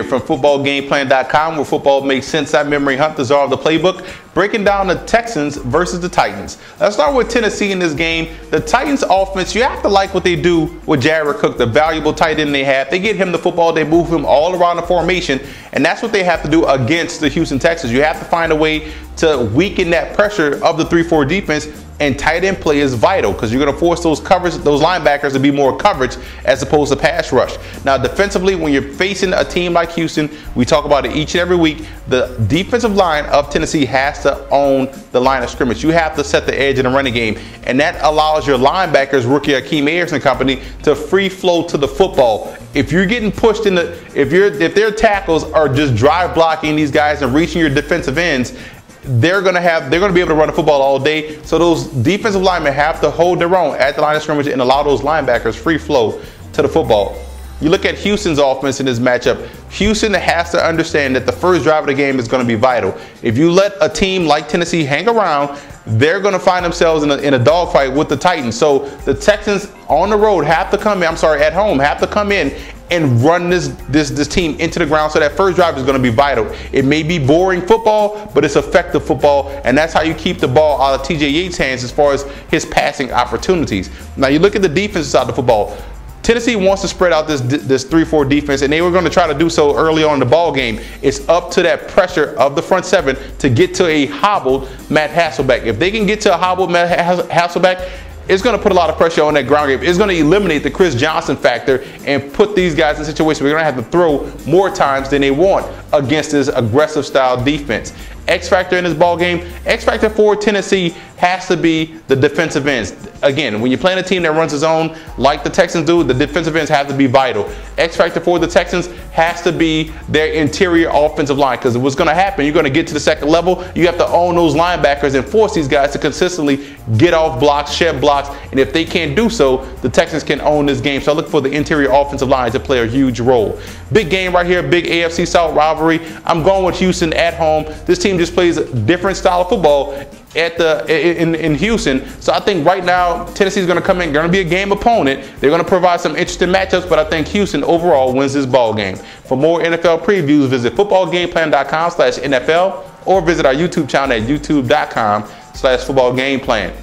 here from footballgameplan.com, where football makes sense. I'm Memory Hunt, the czar of the playbook, breaking down the Texans versus the Titans. Let's start with Tennessee in this game. The Titans offense, you have to like what they do with Jared Cook, the valuable tight end they have. They get him the football, they move him all around the formation, and that's what they have to do against the Houston Texans. You have to find a way to weaken that pressure of the 3-4 defense, and tight end play is vital because you're going to force those linebackers to be more coverage as opposed to pass rush. Now, defensively, when you're facing a team like Houston, we talk about it each and every week, the defensive line of Tennessee has to own the line of scrimmage. You have to set the edge in the running game, and that allows your linebackers, rookie Akeem Ayers and company, to free flow to the football. If you're getting pushed in if their tackles are just drive blocking these guys and reaching your defensive ends, they're going to be able to run the football all day. So those defensive linemen have to hold their own at the line of scrimmage and allow those linebackers free flow to the football. You look at Houston's offense in this matchup. Houston has to understand that the first drive of the game is going to be vital. If you let a team like Tennessee hang around, they're going to find themselves in a dogfight with the Titans. So the Texans on the road have to come in, at home, have to come in and run this team into the ground. So that first drive is going to be vital. It may be boring football, but it's effective football, and that's how you keep the ball out of TJ Yates' hands as far as his passing opportunities. Now you look at the defensive side of the football. Tennessee wants to spread out this 3-4 defense, and they were going to try to do so early on in the ball game. It's up to that pressure of the front seven to get to a hobbled Matt Hasselbeck. If they can get to a hobbled Matt Hasselbeck, it's going to put a lot of pressure on that ground game. It's going to eliminate the Chris Johnson factor and put these guys in situations where they're going to have to throw more times than they want against this aggressive style defense. X factor in this ball game, X factor for Tennessee has to be the defensive ends. Again, when you're playing a team that runs its own like the Texans do, the defensive ends have to be vital. X factor for the Texans has to be their interior offensive line, because what's going to happen, you're going to get to the second level, you have to own those linebackers and force these guys to consistently get off blocks, shed blocks, and if they can't do so, the Texans can own this game. So I look for the interior offensive line to play a huge role. Big game right here, big AFC South rivalry. I'm going with Houston at home. This team just plays a different style of football in Houston. So I think right now Tennessee's going to come in, going to be a game opponent. They're going to provide some interesting matchups, but I think Houston overall wins this ball game. For more NFL previews, visit footballgameplan.com/NFL or visit our YouTube channel at youtube.com/footballgameplan.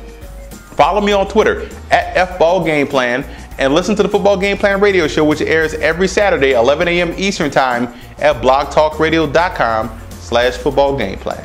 Follow me on Twitter at FBallGamePlan, and listen to the Football Game Plan radio show, which airs every Saturday, 11 a.m. Eastern Time at blogtalkradio.com/footballgameplan.